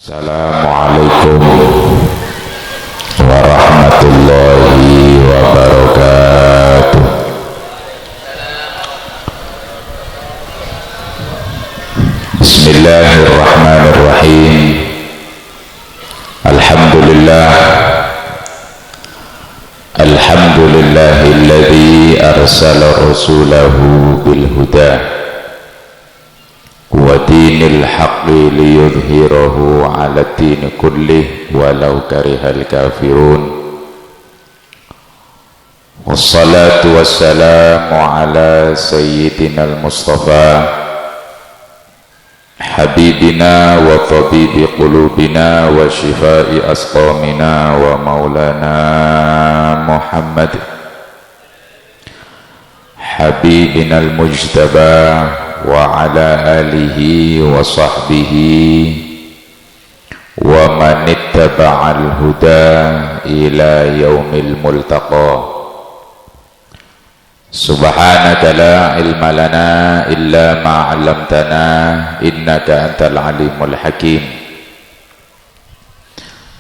Assalamualaikum warahmatullahi wabarakatuh. Bismillahirrahmanirrahim. Alhamdulillah, alhamdulillahilladzi arsala rasulahu bil huda wa dinil haqqi liyudhhirahu 'ala ad-din kullih walau karihal kafirun. Wassalatu wassalamu ala sayyidinal mustafa habibina wa tabibi qulubina wa shifai asqamina wa maulana Muhammad habibinal mujtaba wa ala alihi wa sahbihi wa man ittaba'al huda ila yaumil multaqa. Subhanaka la ilma lana illa ma 'allamtana innaka antal alimul hakim.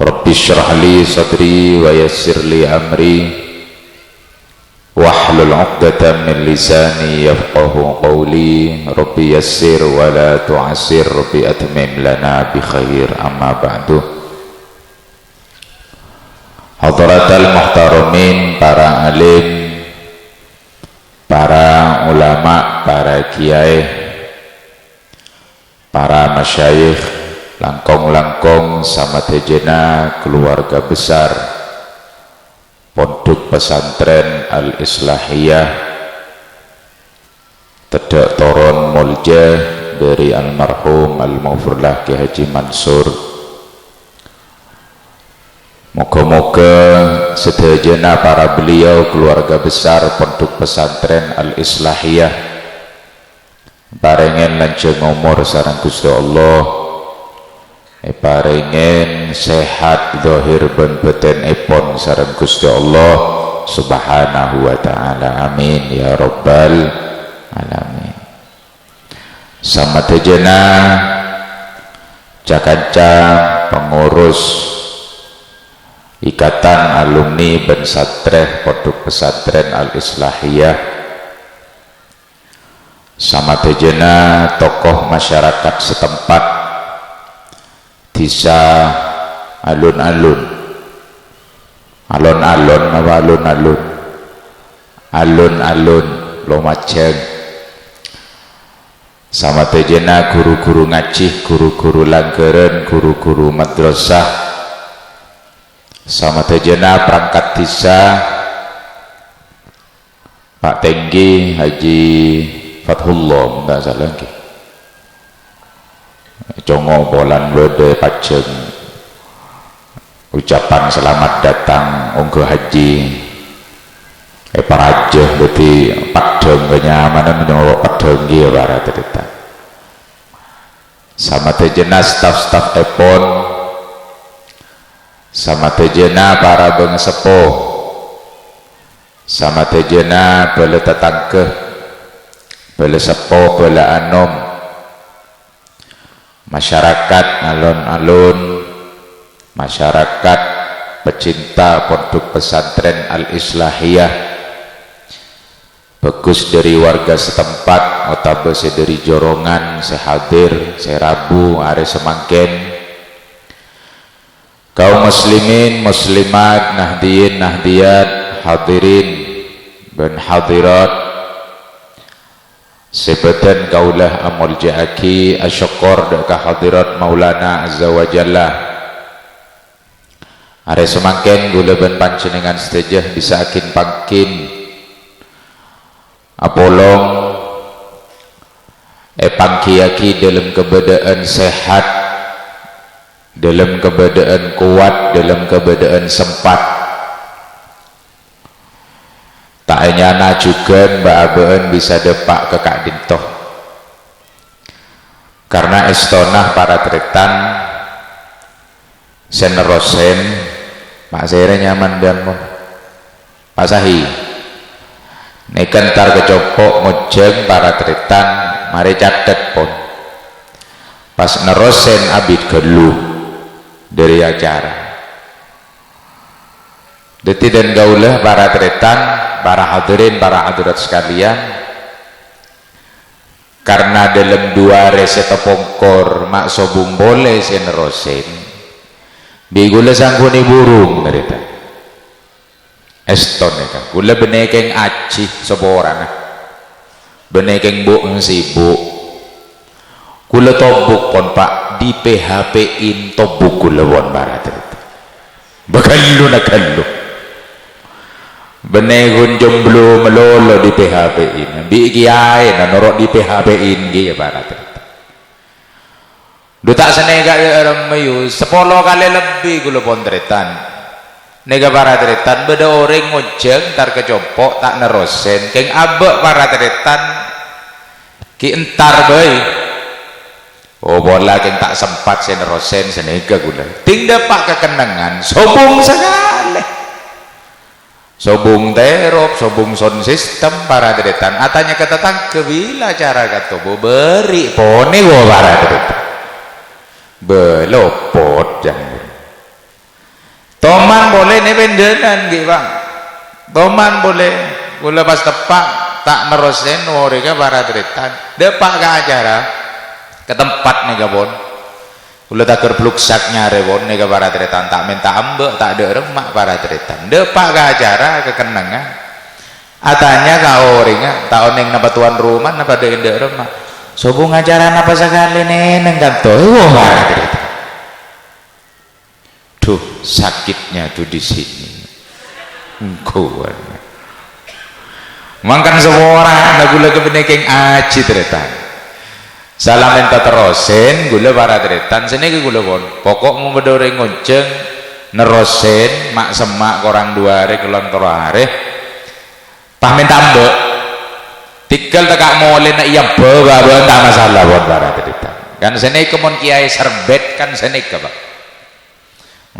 Rabbi shrah li sadri wa yassir li amri wahlul 'uqdatam min lisani yafqahu qawli. Rabbi yassir wa la tu'assir, Rabbi atmim lana bi khair. Amma ba'du. Hadratal muhtaramin, para alim, para ulama, para kiai, para masyayikh, langkong-langkong samatejena keluarga besar Pondok Pesantren Al-Islahiyah Tedak Toron Mulja dari almarhum Al-Maghfurlah Ki Haji Mansur. Moga-moga sedayana para beliau keluarga besar Pondok Pesantren Al-Islahiyah parengen lanjeng umur sareng Gusti Allah, parengen sehat zahir ben batin ipun sareng Gusti Allah Subhanahu wa taala. Amin ya rabbal alamin. Samadejana jakanca pengurus Ikatan Alumni Pesantren Pondok Pesantren Al-Islahiyah, samadejana tokoh masyarakat setempat desa alun-alun, alun-alun apa alun-alun, alun-alun Lumajang, sama tejena guru-guru ngaji, guru-guru langgeren, guru-guru madrasah, sama tejena perangkat desa Pak Tenggi Haji Fathullah enggak salah lagi Congo Bolan Lode Pajeng, ucapan selamat datang onggo haji parajeh berarti padeng kenyamanan menyawa padeng ya para cerita sama tejena staf-staf epon, sama tejena para bengsepuh, sama tejena bela tetangkeh, bela sepuh, bela anom, masyarakat alun-alun, masyarakat pecinta Pondok Pesantren Al-Islahiyah, bagus dari warga setempat, otabese dari Jorongan, sehadir, serabu, are semangken, kaum muslimin, muslimat, nahdiyin, nahdiyat, hadirin dan hadirat, sebatan kaulah amul ja'aki asyukur deka hadirat Maulana Azza wa Jalla. Are semangken gula ben panjenengan setejah bisa akin pangkin apolong pangkiyaki dalam keadaan sehat, dalam keadaan kuat, dalam keadaan sempat. Tak nyana juga mbak abeen bisa depak ke Kak Dintoh, karena estonah para tretan senerosen Pak Sere nyaman dan Pak Sahi Nekan tar kecopok ngojeng para tretan mari catet pon pas nerosen abid geluh dari acara. Dadi dan gaulah para tretan, para hadirin, para hadirat sekalian, karena dalam dua reseta pongkor mak sobung boleh senerosen bigula sangguni burung cerita eston kan gula benekeng aci seborang benekeng bu sibuk gula tobuk pon pak di PHP in tobuk gula won barat cerita bakalu nak kalu benekun jomblo melolo di PHP in bi kiai na norok di PHP in gi barat duta senega orang mayu 10 kali lebih gula pondretan nega para tretan beda orang ngojeng tar kecompok tak nerosen keng abek para tretan ki entar bae oh bola keng tak sempat sen nerosen senega gula ting dapat kekenangan sobung sekali sobung terop sobung sound system para tretan atanya ketatang kebila cara katobo beri pone wo para tretan belopot jangan toman boleh nih pendenan gitu bang toman boleh gula pas tepak tak nerosen warga para tretan depak ke acara ke tempat nih kabon gula tak kerpluksak nyare bon nih para tretan tak minta ambek tak ada remak para tretan depak ke acara kekenangan atanya kau ringa tak oneng napa tuan rumah napa ada indah remak sobung acara apa sekali nih nengkanto tuh sakitnya tuh di sini kuat makan semua orang gula kebenekeng aci tretan salam enta terosen gula para tretan sini ke gula pon pokok mau bedore ngonceng nerosen mak semak korang 2 hari kelon 3 hari pah minta ambek tikal tak moleh nak iya bawa tak masalah buat para tretan kan sini kemon kiai serbet kan sini ke pak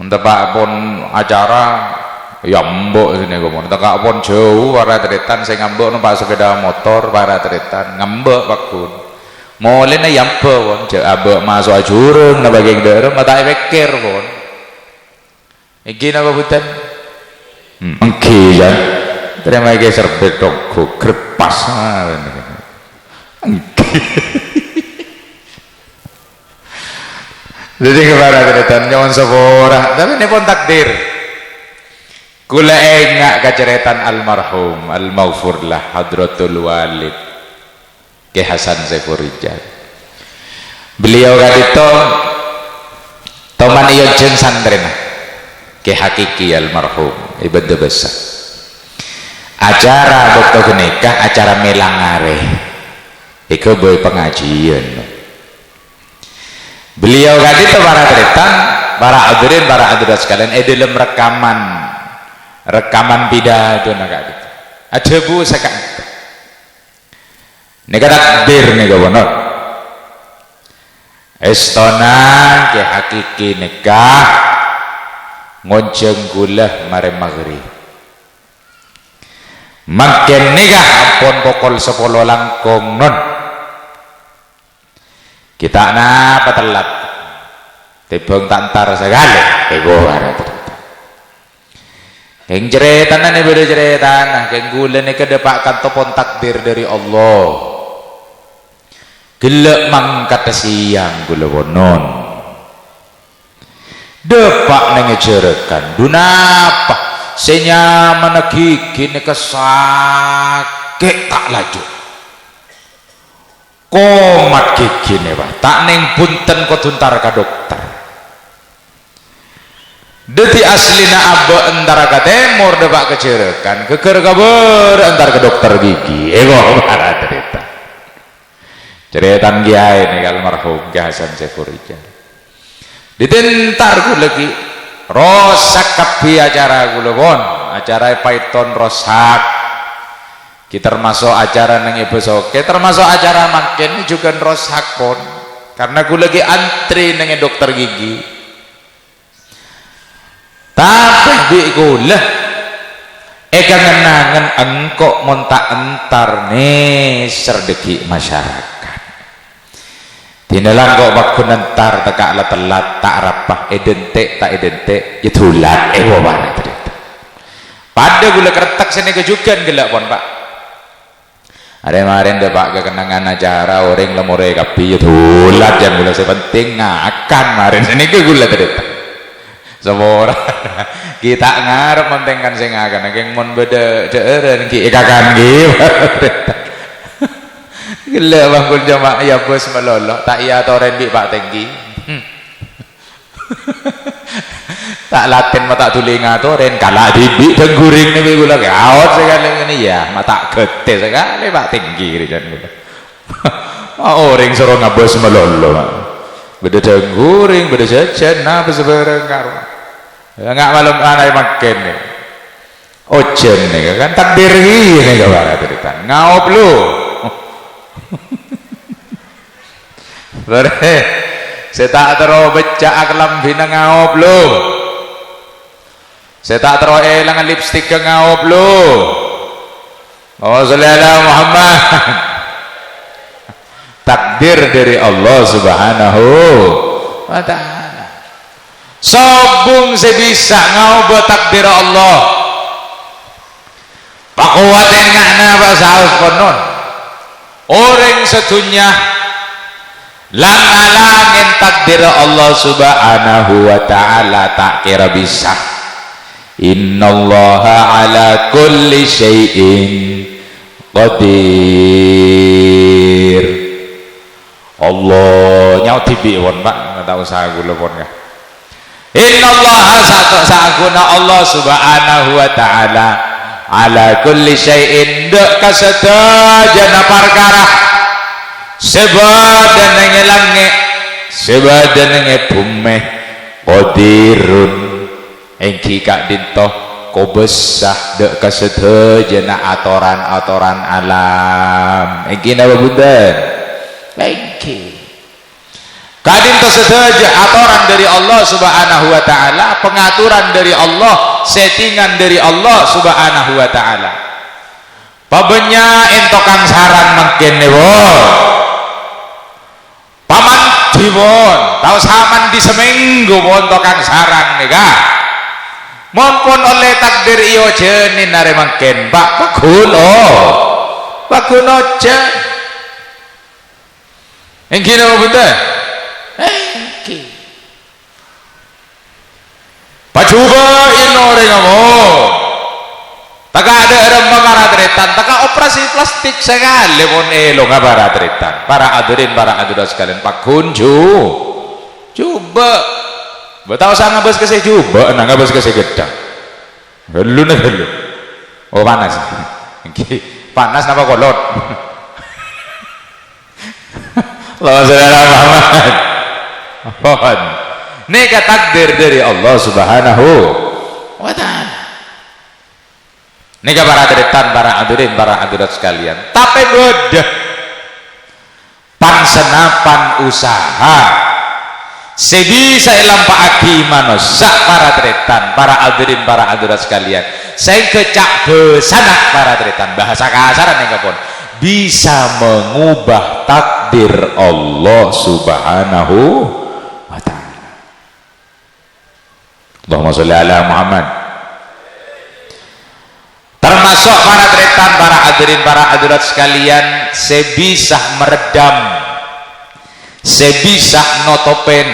untuk pak pun acara ya mbok sini kemon tak pun jauh para tretan saya ngambek numpak sepeda motor para tretan ngambek pak pun moleh nak iya pun abek masuk ajurung nak bagian daerah mata pikir pun iki apa hutan engki ya terima kasih serbet dong krepas jadi kepada tretan jangan sepora tapi ini pun takdir kula engak keceretan almarhum al-maghfurlah hadratul walid Ki Hasan Saiful Rijal beliau kadito toman iyo jeng santrena Ki Hakiki almarhum ibadah besar acara dokter genikah acara melangare itu boy pengajian beliau tadi itu para tretan para hadirin para hadirat sekalian dalam rekaman pidato nak gitu ada bu sekat nega takbir nega benar estona Ki Hakiki nikah ngonceng gula mare maghrib makin nikah ampun pokol 10 langkong non kita napa telat tibang tantar sekali ego barat keng ceretan ini beda ceretan keng gula ini kedepak kantopon takdir dari Allah gelak mangkat siang gula wonon depak nengejerekan dunapa senyaman gigi ini kesakit tak laju komat gigi ini pak tak neng punten kotuntar ke dokter deti aslina abba antara ke temur depak kecerekan keker kabar antar ke dokter gigi ego para cerita ceretan kiai ini almarhum Ki Hasan Saiful Rijal ditentar ku lagi rosak kapi acara gula bon acara Python rosak kita termasuk acara nang ebesoke termasuk acara makin juga rosak pon karena gula lagi antri nang dokter gigi tapi bi gula ngenangan engkok montak entar nih serdeki masyarakat Dinalan kok waktu nentar teka ala telat tak rapah identik tak identik ya tulat wawana cerita pada gula kertak sini kejukan gelak pon pak ada kemarin deh pak kekenangan acara orang lemure kapi ya tulat yang gula sepenting ngakan kemarin sini ke gula cerita semua kita ngarep mentingkan sing akan yang mon beda ceren ki ikakan gitu gila bangun jamaah ya bos melolok tak iya toren bi pak tinggi tak latin mata tulinga toren kalah dibi tengguring nih gula gaot sekali ini ya mata gede sekali pak tinggi kan gula orang suruh ngabos melolok beda tengguring beda jajan nah sebarang karo nggak malam anai makin nih ojen nih kan takdir ini kabar cerita ngaup lu Bere, saya tak terlalu becak aklam bina ngaup lu. Saya tak terlalu elangan lipstick ke ngaup lu. Oh sallallahu Muhammad. Takdir dari Allah Subhanahu wa ta'ala. Sobung sebisa ngaup takdir Allah. Pakuatin ngana bahasa haus konon. Orang sedunia lan alangin takdir Allah Subhanahu wa ta'ala tak kira bisa. Innallaha ala kulli syai'in qadir. Allah nyauti biwon pak nggak tahu saya gula pon ya. Innallaha sa'aguna Allah Subhanahu wa ta'ala ala kulli syai'in dak kasadajana perkara sebadan ngelange sebadan ngebumeh qadirun engki kak dintoh ko besah dek kasedajana atoran-atoran alam engki napa bunten engki kadin tersedaja atoran dari Allah Subhanahu wa ta'ala pengaturan dari Allah settingan dari Allah Subhanahu wa ta'ala pabenya entokan saran makin newon paman diwon tahu saman di seminggu won tokang sarang nih kak maupun oleh takdir iyo jenin nare makin pak baguno jen yang kini apa betul pacuba inore kamu tak ada rembang aratretan tak operasi plastik sekali pun elo ngabar aratretan para hadirin para hadirat sekalian pak kunju coba betau saya ngabas kesih coba nah ngabas kesih gedang gelu nih gelu oh panas panas napa kolot Allah saudara Muhammad ini takdir dari Allah Subhanahu wa ta'ala ini para hadirin para hadirin para hadirat sekalian tapi bodoh pansenapan usaha sebisa lampaaki manusia para hadirin para hadirin para hadirat sekalian saya kecak besanak para hadirin bahasa kasaran yang kapon bisa mengubah takdir Allah Subhanahu wa ta'ala. Allahumma sholli ala Muhammad. Termasuk para tretan, para hadirin, para hadirat sekalian, sebisa meredam, sebisa notopen,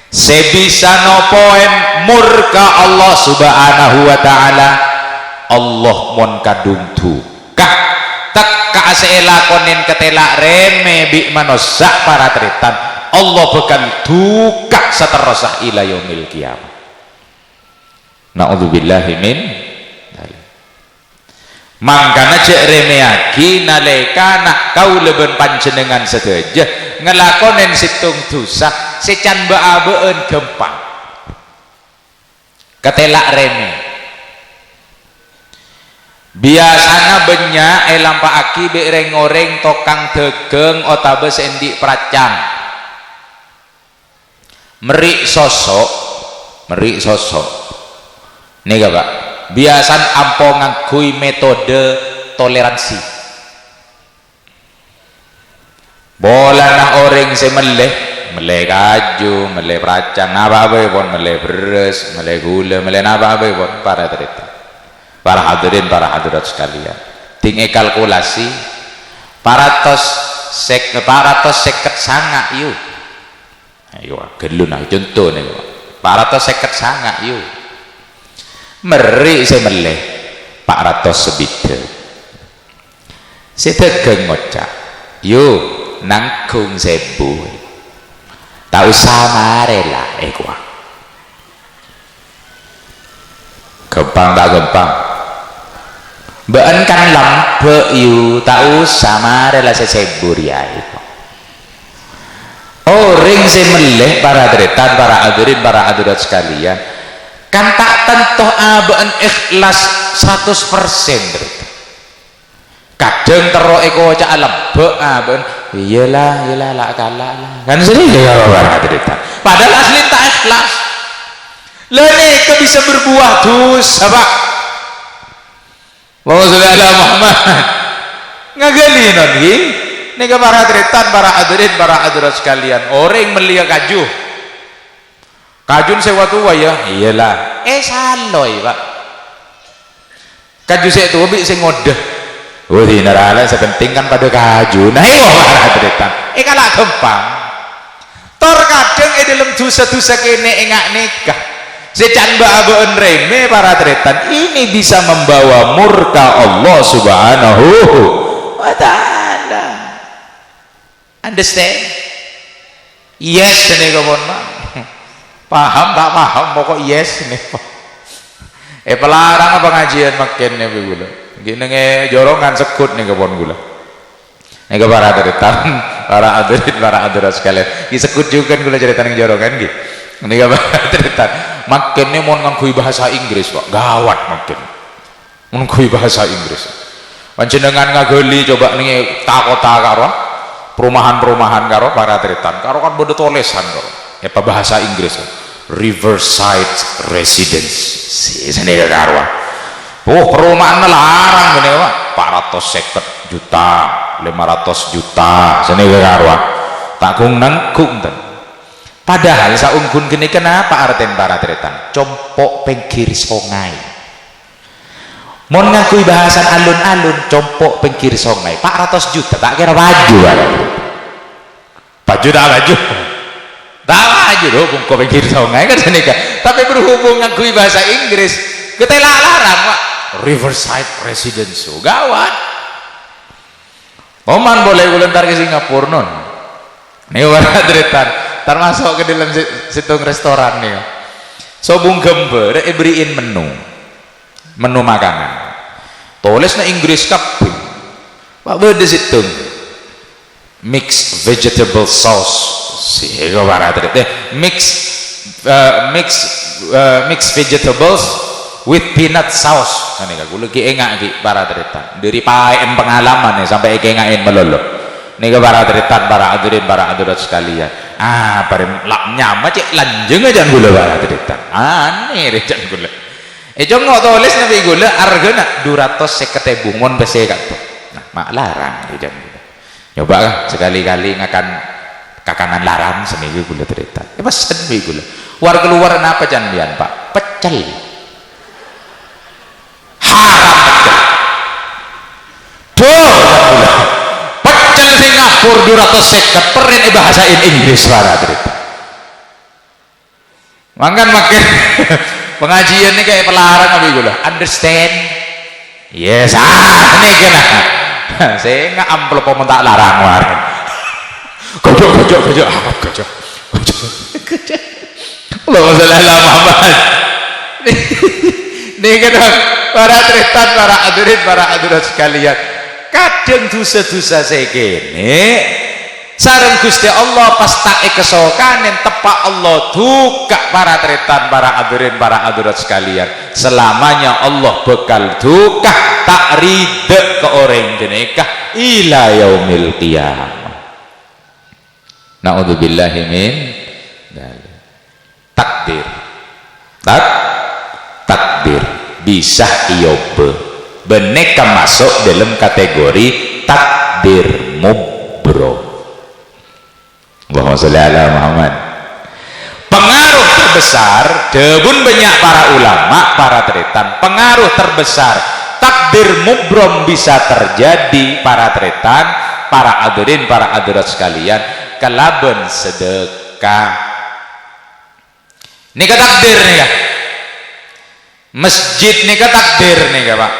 sebisa nopoen murka Allah Subhanahu wa ta'ala. Allah mon kadung tukah tak seelakonin ketela reme bi manusia para tretan Allah bakal tukak seterusah ila yaumil qiyamah. Na'udzubillahi min mangkana cek remeaki naleka nak kau leben panjenengan sedaja ngelakonin situng dosa secan baabeun gempa ketelak reme biasana benya elampaaki bereng oreng tokang degeng otabe sendi peracang merik sosok nih gak pak biasan ampo ngakui metode toleransi Bolana orang semeleh, meleh kaju, meleh peracang, apa-apa pun, meleh beras, meleh gula, meleh apa-apa pun para derita. Para hadirin, para hadirat sekalian. Tinggal kalkulasi, paratos seket sanga yuk. Ayo, gelun nah contoh nih, paratos seket sanga yuk. Meri semeleh, pak ratos sebidel. Sedegeng ngocak, yuk. Nangkung sebu tak usah marela gua gempang tak gempang bean kan lampe yu tak usah marela sesebur ya orang semeleh para deretan para hadirin para hadirat sekalian kan tak tentu bean ikhlas 100% kadang tero eko cak lebe ben iyalah lak kalah lah kan sering ya padahal asli tak ikhlas lene ke bisa berbuah dosa pak wa sallallahu Muhammad ngagali nanti nih para hadirin para hadirat sekalian orang melia kaju kajun sewa tua ya iyalah saloy pak kaju saya tua bi saya ngode di nerala sepenting kan pada kaju nah iya para hadirin kalah gempang tor kadang dalam dosa-dosa kene engak nikah secan ba'abu'un reme para hadirin ini bisa membawa murka Allah subhanahu wa ta'ala understand yes ini kawan paham tak paham pokok yes ini pelarang pengajian makin nih begula gini nge jorongan sekut nih kebon gula nih ke para hadirin para hadirat sekalian ki sekut juga gula cerita nih jorongan gitu nih ke para hadirin makin nih mau ngangkui bahasa Inggris pak gawat makin mau ngangkui bahasa Inggris panjenengan ngageli coba nih kota karo perumahan karo para hadirin karo kan bodoh tulisan karo ya bahasa Inggris Riverside Residence sini ke karo perumahan larang gini pak 450 juta 500 juta sini ke karwa takung nangkung ten padahal saungkun gini kenapa arten para teretan compok pinggir sungai mau ngakui bahasan alun-alun compok pinggir sungai 400 juta tak kira baju baju tak baju dong kok pinggir sungai kan sini kan tapi berhubung ngakui bahasa Inggris kita larang pak Riverside Residence gawat oman boleh gulentar ke Singapura non nih para deritan termasuk ke dalam situng restoran nih sobung gember beriin menu makanan tulis na Inggris kabeh pak beda situng mixed vegetable sauce sih para deritan mix vegetables with peanut sauce kan nih gue lagi engak ki para deritan dari paen pengalaman nih sampai engakin melolo nih ke para deritan para hadirat sekalian paling lak nyama cek lanjeng aja gula para deritan aneh rejan gula nggak tulis nabi gula harganya 250.000 mon besi kata nah mak larang rejan gula nyoba kan sekali-kali ngakan kakanan larang seminggu gula deritan pesan bi gula war keluar apa janjian pak pecel pecel Singapura 250 peren bahasain Inggris para cerita makan makin pengajian ini kayak pelarang apa gula understand yes ini kena saya nggak amplop tak larang warna gojok Allahumma sholli ala Muhammad ini kan para tretan para hadirat sekalian kadang dosa-dosa segene sareng Gusti Allah pas tak kesokanen tepak Allah duka para tretan para hadirat sekalian selamanya Allah bekal duka tak ride ke orang jenekah ila yaumil qiyamah naudzubillahi min takdir takdir bisa iyobe beneka masuk dalam kategori takdir mubro Allahumma sholli ala Muhammad. Pengaruh terbesar debun banyak para ulama, para tretan, pengaruh terbesar takdir mubrom bisa terjadi para tretan, para hadirin, para hadirat sekalian, kalaban sedekah. Ini takdir nih ya, masjid nih takdir nih ya Pak.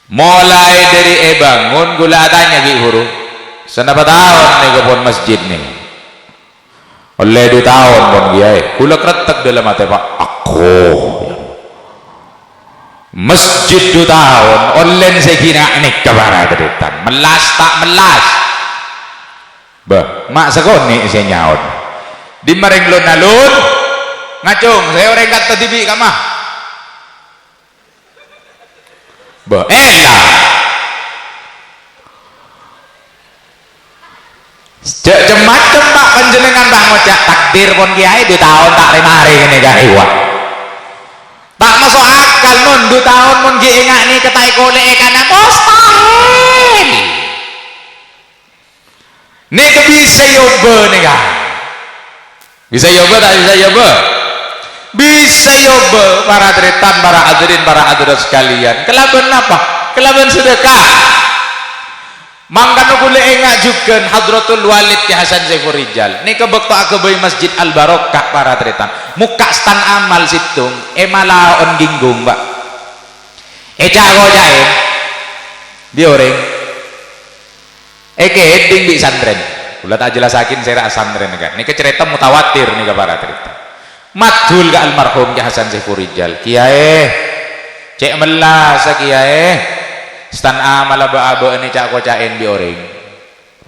Mulai dari bangun gula tanya ki huru senapa tahun nih kepon masjid nih oleh 2 tahun pun kiai gula kretek dalam hati Pak aku masjid 2 tahun oleh sekina nih kebarang teritan melas tak melas bah mak sekoni saya nyaut di mereng lun alun ngacung saya orang kata tibi kamah bah elah macam Pak panjenengan Pak ngocak takdir pun kiai 2 tahun tak rimari ini kiai wak tak masuk akal nun 2 tahun pun kiai ngak nih ketai kolek karena mustahil nih bisa yoba nih kan bisa yoba tak bisa yoba bisa yoba para tretan, para hadirin, para hadirat sekalian kelaban apa? Kelaban sedekah mangkano kule engak juga Hadratul Walid Ki Hasan Saiful Rijal ini kebekto akebai Masjid Al Barokah para tretan muka stan amal situng emalaon ginggung Pak cago jaim bioreng heading di santren ulah tak jelasakin saya santren kan ini kecerita mutawatir nih ke para tretan madul ke almarhum Ki Hasan Saiful Rijal kiai cek melas kiai stan amal aba ini cak kocain bi orang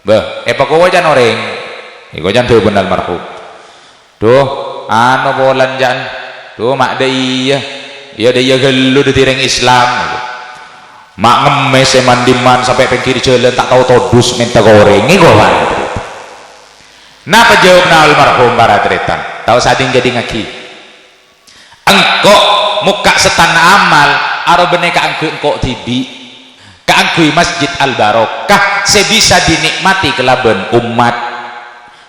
bah apa kau wajan orang iko jan tuh benar almarhum tuh anu bolan jan tuh mak iya dia gelu di tireng Islam mak ngemes mandiman sampai pengkiri jalan tak tahu todus minta goreng ini kok napa jawab na almarhum para tretan tahu sading jadi ngaki engkau muka setan amal aro beneka engkau tibi keangkui Masjid Al Barokah sebisa dinikmati kelaban umat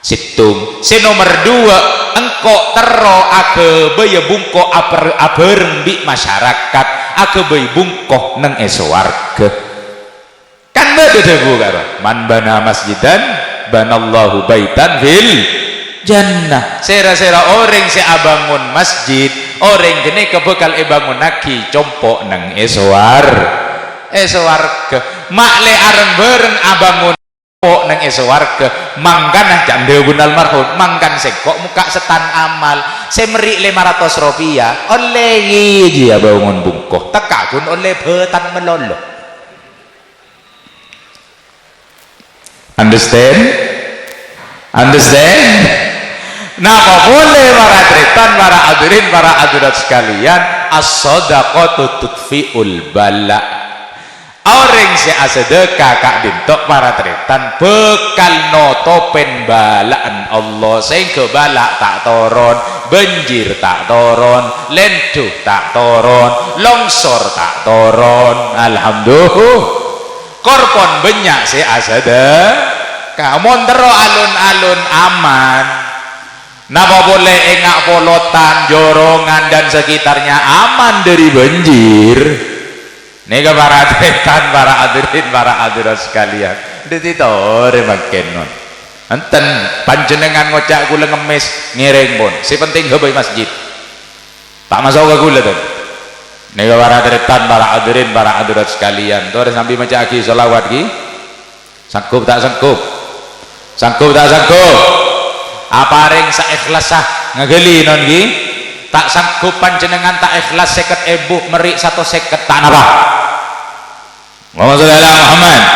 situng nomor 2 engkau tero akebaya bungko abereng bi masyarakat akebaya bungko neng eswarga kan beda debu karo man bana masjidan banallahu baitan fil jannah sera-sera orang si abangun masjid orang gini kebekal bangun naki compok neng eswarga makle areng bareng abangun kok neng eswarga mangkan jam deubun almarhum mangkan sekok muka setan amal semeri 500 rupiah oleh iya bangun bungkoh tekakun oleh betan melolo understand napa boleh para tretan, para hadirin, para hadirat sekalian as-shadaqatu tudfi'ul bala orang si sedekah kak dintok para tretan bekal notopen balaan Allah sehingga balak tak toron banjir tak toron lenduh tak toron longsor tak toron alhamdulillah korpon banyak si sedekah montero alun-alun aman napa boleh engak polotan jorongan dan sekitarnya aman dari banjir. Nika para tretan, para hadirin, para hadirat sekalian. Dititore makin non. Enten panjenengan ngocak kula ngemis ngiring pun. Si penting hobay masjid. Tak masuk ke kula tuh. Nika para tretan, para hadirin, para hadirat sekalian. Tuh sampai maca aki selawat ki. Sanggup tak sanggup? Sanggup tak sanggup? Apa ring sa ikhlasah ngageli non ki? Tak sanggup panjenengan tak ikhlas 50.000 merik 150 tak napa Muhammad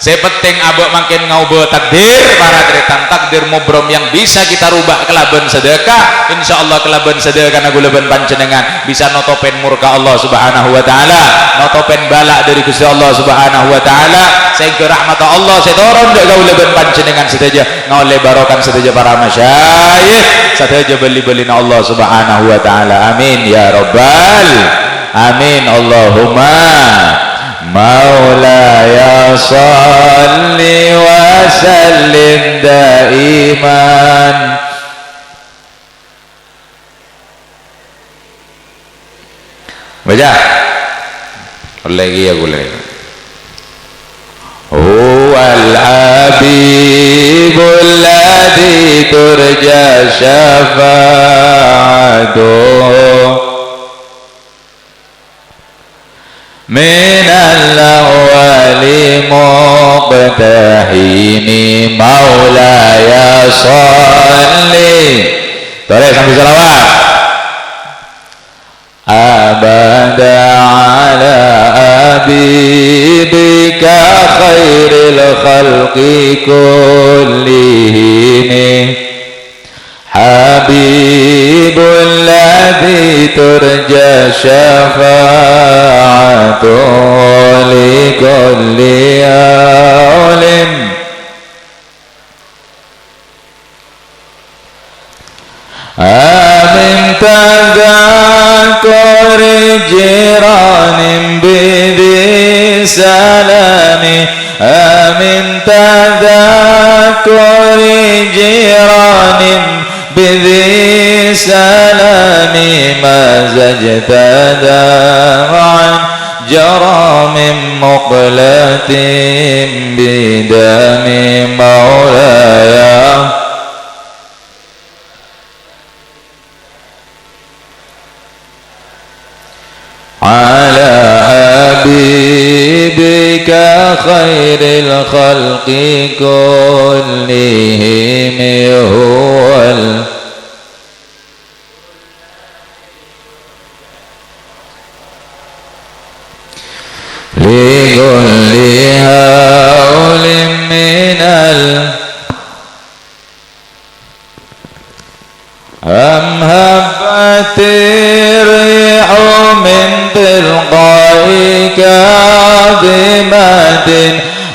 saya penting abok makin ngaubo takdir para tretan takdir mubrom yang bisa kita rubah kelaban sedekah insyaallah kelaban sedekah na gulaban panjenengan bisa notopen murka Allah subhanahu wa ta'ala notopen balak dari Gusti Allah subhanahu wa ta'ala sehingga rahmat Allah setoron dek gulaban panjenengan sedaja ngaule barokan sedaja para masyayikh sedaja beli-belina Allah subhanahu wa ta'ala amin ya rabbal amin Allahumma مولاي صل وسلم دائما baca lagi aku lagi huwal habibul ladzi turja syafa'atuh minal awwali muqtahini maulaya sholli tarik sambil salawat abada ala habibika khairil khalqi kullihim habibul ladzi turja syafa'atuh li kulli awlim amin tadhakuri jiranin bidhi salami amin tadhakuri jiranin بذي سلامي ما زجت دمعا جرى من مقلة بدم مولاي على حبيبك خير الخلق كلهم هو لكل هول من هبت الريح من تلقاء كاظمة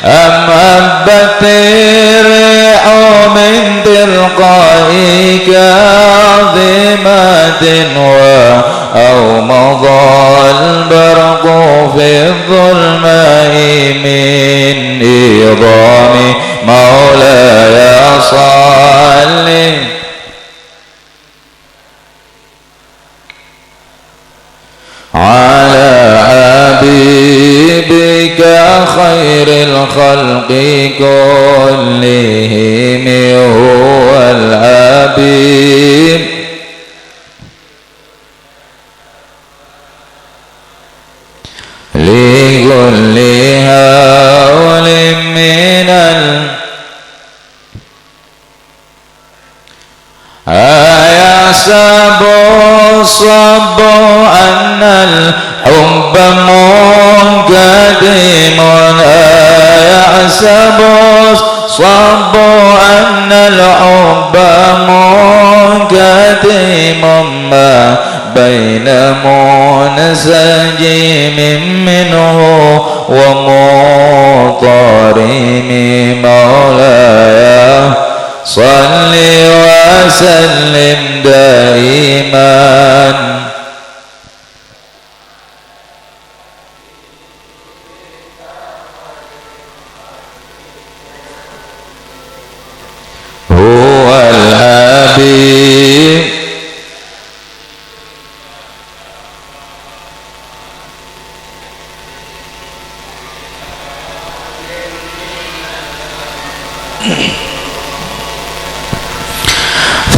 هبت الريح من تلقاء كاظمة أو مضى البرق في الظلماء من إيضام مولاي صل على حبيبك خير الخلق كلهم هو الحبيب لكل هول من أيحسب الصب أن الحب منقدم أيحسب الصب أن الحب منقدم ما بين منسجم منه ومضطرم مولاي صل وسلم دائما هو الحبيب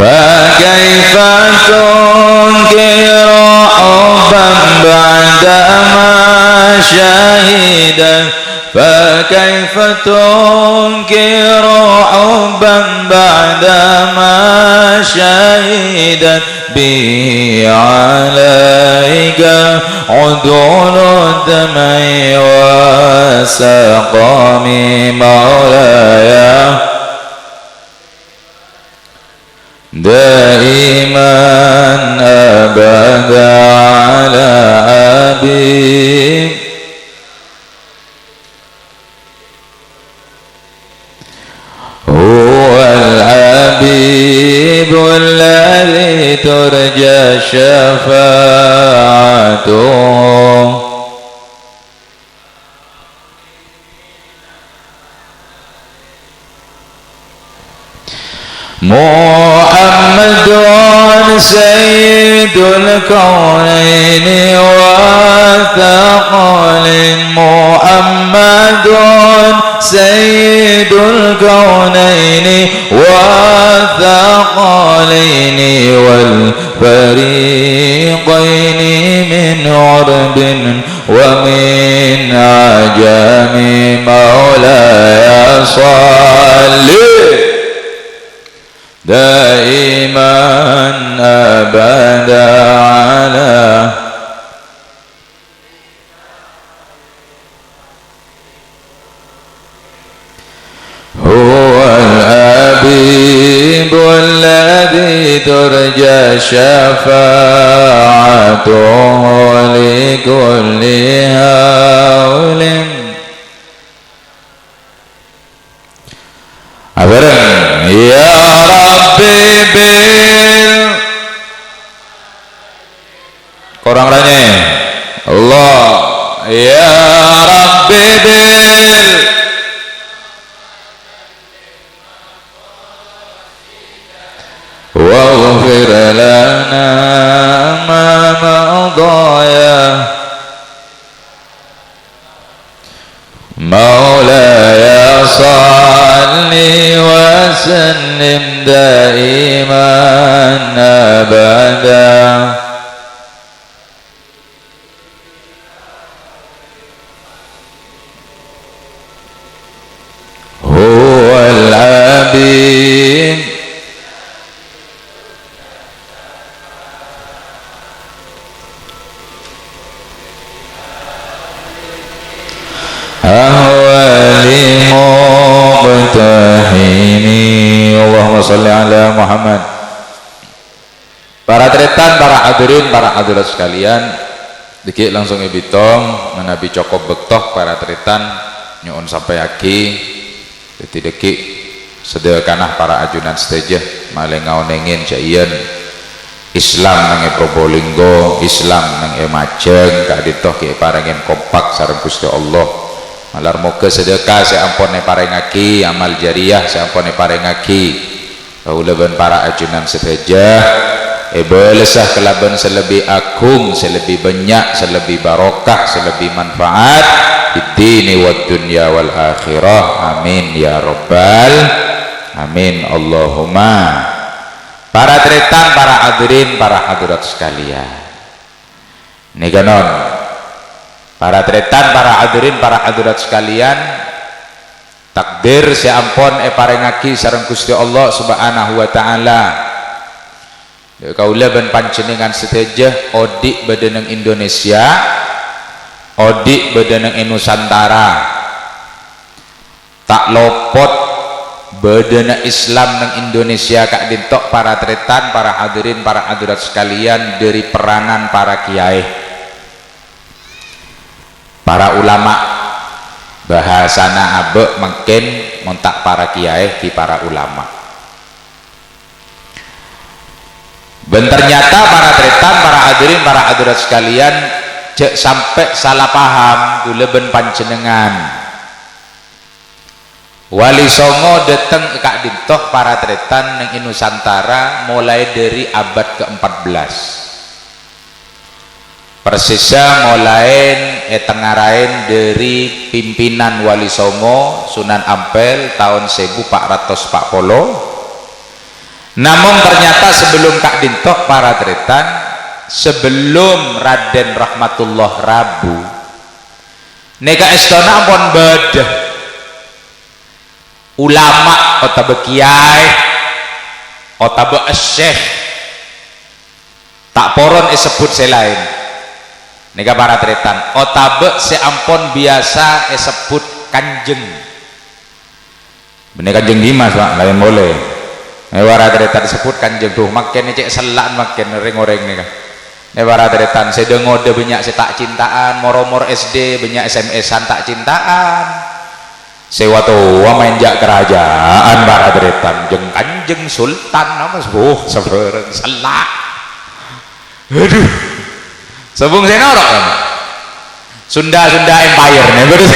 فكيف تنكر حبا بعدما شهدا فكيف تنكر حبا بعدما شهدت به عليك عدول الدمع وسقام مولاي دائما أبدا على أبي هو الحبيب الذي ترجى شفاعته محمد سيد الكونين والثقلين محمد سيد الكونين والثقلين والفريقين من عرب ومن عجم مولاي صل دائما أبدا على هو الحبيب الذي ترجى شفاعته لكل هول يا ربي bil kurang ranya Allah ya Rabbi bil waghfir lana ma madaya مولاي صل وسلم دائما أبدا هو العبيد Allahumma sholli ala Muhammad. Para tretan, para hadirin, para hadirat sekalian, dikit langsung ibitong menabi cokop bektoh para tretan nyuun sampai aki dikit sederkanah para ajunan stage maling ngaonengin caien Islam nang Probolinggo, Islam nang Majeng kaditoh ki parengin kompak sareng Gusti Allah. Malar moga sedekah seampun parengaki amal jariah seampun parengaki kaulaban para ajunan sedaja belesah kelaban selebih agung selebih banyak selebih barokah selebih manfaat di dini wad dunya wal akhirah amin ya rabbal amin Allahumma. Para tretan, para hadirin, para hadirat sekalian neganon para tretan, para hadirin, para hadirat sekalian takdir seampun parengaki sareng Gusti Allah Subhanahu wa taala kaula ben panjenengan sedaya odik badaneng Indonesia odik badaneng Nusantara tak lopot badana Islam nang Indonesia kak dintok para tretan, para hadirin, para hadirat sekalian dari peranan para kiai para ulama bahasana abe mungkin montak para kiai di para ulama ben ternyata para tretan, para hadirin, para hadirat sekalian cek sampai salah paham gula ben panjenengan Wali Songo datang ke Kak Dintoh para tretan nang Nusantara mulai dari abad ke-14 persisnya mulai tengarain dari pimpinan Wali Songo Sunan Ampel tahun 1440. Namun ternyata sebelum Kak Dintoh para tretan, sebelum Raden Rahmatullah Rabu neka estona pun bedah ulama otabe kiai otabe syekh tak poron disebut selain nega para tretan otabe seampun biasa sebut kanjeng bener kanjeng Dimas Pak lain boleh para tretan disebut kanjeng tuh makin cek selan makin ring-ring nih kan para tretan sedengode banyak setak cintaan moro-moro SD banyak SMS-an tak cintaan sewa tua menjak kerajaan para tretan jeng kanjeng sultan apa sebereng selak aduh sebung saya norok kan Sunda Empire nih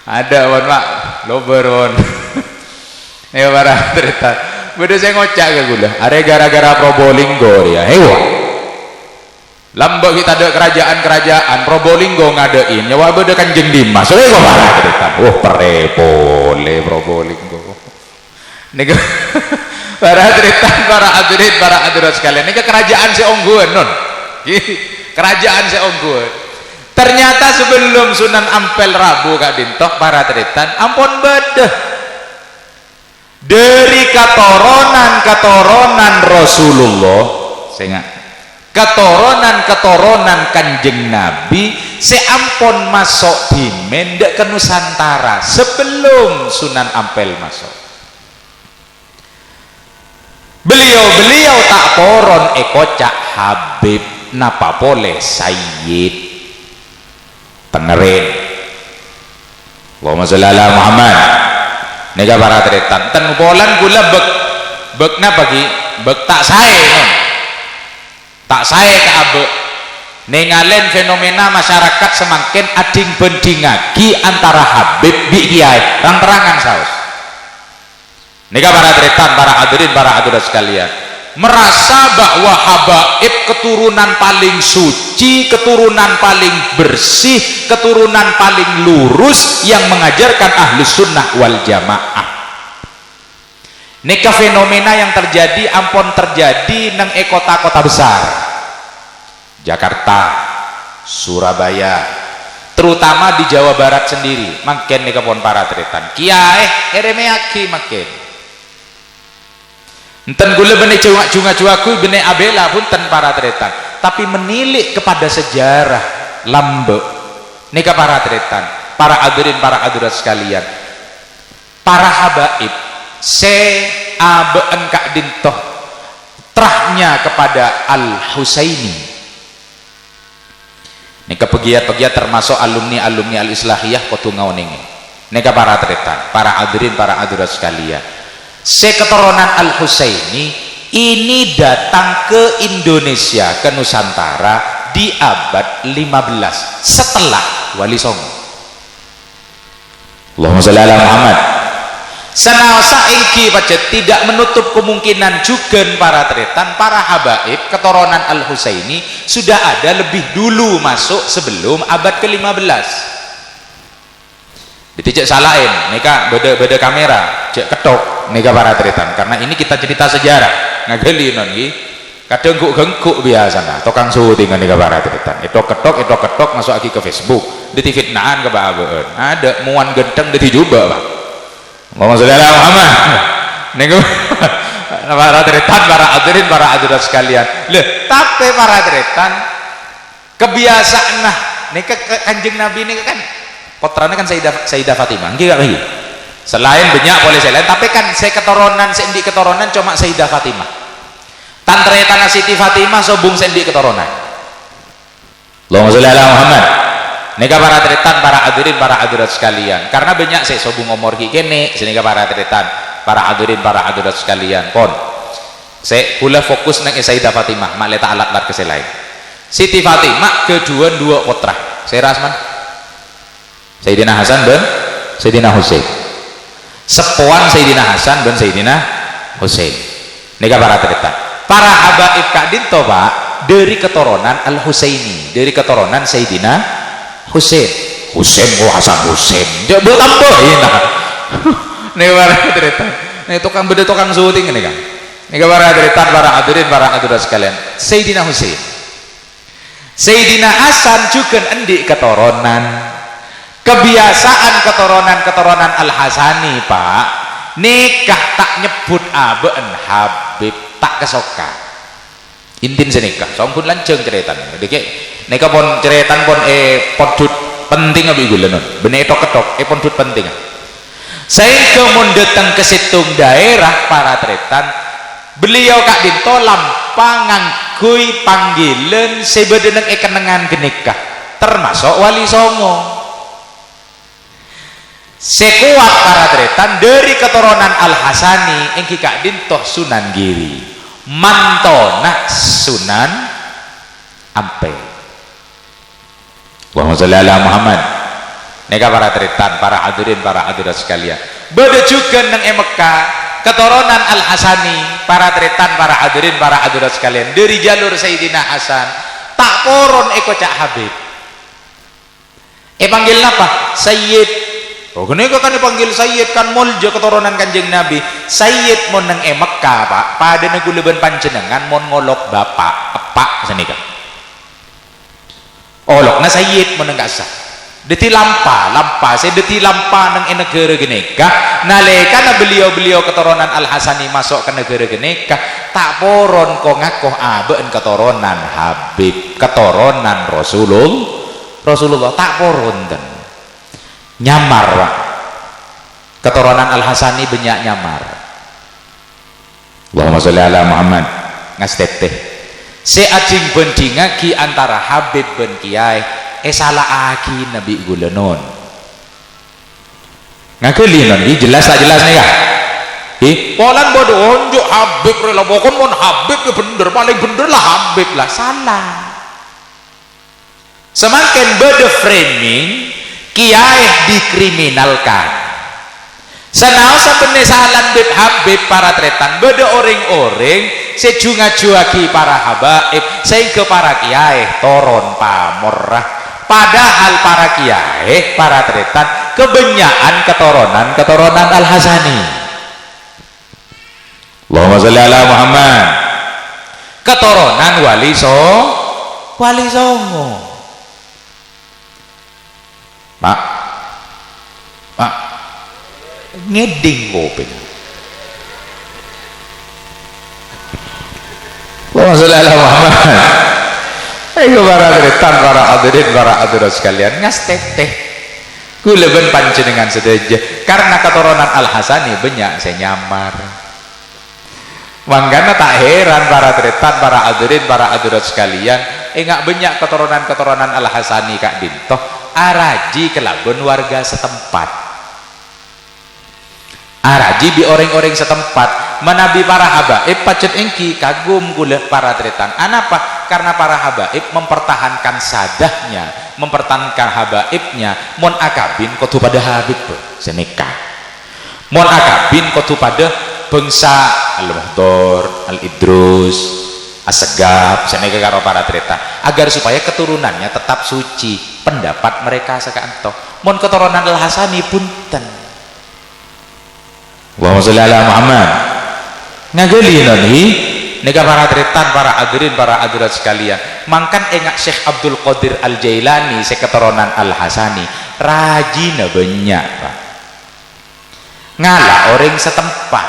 ada wan Pak lober wan nih para hadirin beda saya ngocak ke gula are gara-gara Probolinggo ya hewa lambak kita ada kerajaan Probolinggo ngadain nyawa beda Kanjeng Dimas soalnya kok para hadirin perepole Probolinggo nih para hadirin sekalian ini kerajaan seongguan non kerajaan seongguan ternyata sebelum Sunan Ampel Rabu Kak Dintok para hadirin ampun bedah dari katurunan Rasulullah sehingga keturunan Kanjeng Nabi seampun masuk di Mendek ke Nusantara sebelum Sunan Ampel masuk beliau tak poron ekocak Habib napa boleh Sayyid penerin Allahumma sholli ala Muhammad nega para tretan ten polan gula bek napa ki bek tak sae non tak sae ka abe nengalen fenomena masyarakat semakin ading bendingagi antara Habib bi kiai terang-terangan saus nega para tretan para hadirin sekalian merasa bahwa habaib keturunan paling suci, keturunan paling bersih, keturunan paling lurus yang mengajarkan ahlus sunnah wal jamaah. Neka fenomena yang terjadi ampun terjadi nang kota-kota besar Jakarta, Surabaya, terutama di Jawa Barat sendiri makin neka pon para tretan kiai eremeaki makin enten gula benih cunga-cungaku benih abela pun ten para tretan tapi menilik kepada sejarah lambe nika para tretan para hadirin sekalian para habaib se abeen Kak Dintoh terahnya kepada Al Husaini nika pegiat-pegiat termasuk alumni Al Islahiyah kotu ngauningi nika para tretan para hadirin sekalian seketurunan Al Husaini ini datang ke Indonesia ke Nusantara di abad 15 setelah Wali Songo Allahumma sholli ala Muhammad senaosa ingki pacet tidak menutup kemungkinan juga para tretan para habaib keturunan Al Husaini sudah ada lebih dulu masuk sebelum abad ke-15 diticek salahin nika beda kamera cek ketok nika para tretan karena ini kita cerita sejarah ngageli non gi kadang gengkuk biasa nah tokang syuting nika para tretan itu ketok masuk lagi ke Facebook di fitnahan ke baabeen ada muan genteng di juga Pak Allahumma sholli ala Muhammad nika para tretan para hadirin sekalian leh tapi para tretan kebiasaan nah nika Kanjeng Nabi nika kan putranya kan Sayyidah Fatimah enggak lagi selain banyak boleh saya lain tapi kan saya sendi keturunan cuma Sayyidah Fatimah tantre tanah Siti Fatimah sobung sendi keturunan Allahumma sholli ala Muhammad neka para tretan para hadirin sekalian karena banyak saya sobung ngomor kene sini para tretan para hadirin sekalian pon saya pula fokus nang Sayyidah Fatimah mak leta alat ke lain Siti Fatimah kedua dua putra saya rasman Sayyidina Hasan dan Sayyidina Husain sepuan Sayyidina Hasan dan Sayyidina Husain nika para tretan para habaib Kak Dinto Pak dari keturunan Al Husaini dari keturunan Sayyidina Husain Hasan Husain dia bertambahin nika para tretan nih tukang beda tukang syuting ini kan nika para tretan para hadirin sekalian Sayyidina Husain Sayyidina Hasan juga endik keturunan kebiasaan keturunan Al Hasani Pak nikah tak nyebut abeen Habib tak kesoka intin senikah sampun lanceng ceretan dikit nikah pon ceretan pon podut penting abi gula non bener ketok podut penting saya kemun datang ke situng daerah para tretan beliau Kak Dinto lampangan kui panggilan sebedeneng kenengan genikah termasuk Wali Songo sekuat para tretan dari keturunan Al Hasani engki Kak Dintoh Sunan Giri mantona Sunan Ampel Allahumma sholli ala Muhammad neka para tretan para hadirin sekalian beda juga nang Mekah keturunan Al Hasani, para tretan, para hadirin, para hadirat sekalian, dari jalur Sayyidina Hasan tak poron eko Cak Habib. Panggil apa? Sayyid. Oh kenapa kan dipanggil Sayyid, kan mulja keturunan Kanjeng Nabi. Sayyid mon nang Mekah Pak, pada neguleubeun panjenengan mon ngolok bapak epak senika. Olokna Sayyid mon nang kasah. Deti lampa saya deti lampa nang negara geneka nalekana beliau keturunan Al Hasani masuk ke negara geneka tak poron ko ngakoh abeun keturunan Habib, keturunan Rasulullah tak poron ten nyamar Pak. Keturunan Al Hasani banyak nyamar. Allahumma sholli ala Muhammad ngasteteh seajing bendingagi antara Habib ben Kiai salah aki Nabi gulenon ngakelinon jelas tak jelas nih kah polan bodoh onjuk Habib rela bokon mon Habib ya bener, paling bener lah Habib lah, salah. Semakin beda framing Kiai dikriminalkan senaosa penesalan bib Habib para tretan beda orang-orang sejunga-juagi para habaib sehingga para kiai toron pamorah. Padahal para kiai, para tretan kebanyakan keturunan Al Hasani. Allahumma sholli ala Muhammad. Keturunan Wali Songo. Pak ngeding kopeng. Allahumma sholli ala Muhammad. Ayo para tretan, para hadirin, para hadirat sekalian ngasteteh kuleben panjenengan sedaja karena keturunan Al Hasani banyak saya nyamar. Mangkana tak heran para tretan, para hadirin, para hadirat sekalian enggak banyak keturunan Al Hasani Kak Dintoh araji kelabun warga setempat. Araji bi orang-orang setempat menabi para habaib pacet engki kagum gula para tretan. Anapa? Karena para habaib mempertahankan sadahnya, mempertahankan habaibnya. Mon akabin kotu pada habib seneka. Mon akabin kotu pada bangsa Al-Muhdor, Al-Idrus, As-Segaf seneka karo para tretan agar supaya keturunannya tetap suci. Pendapat mereka sekantoh. Mon keturunan Al Hasani punten. Allahumma sholli ala Muhammad ngagelinon nega para tretan, para hadirin, para hadirat sekalian mangkan engak Syekh Abdul Qadir Al Jailani seketurunan Al Hasani rajina banyak Pak ngalah orang setempat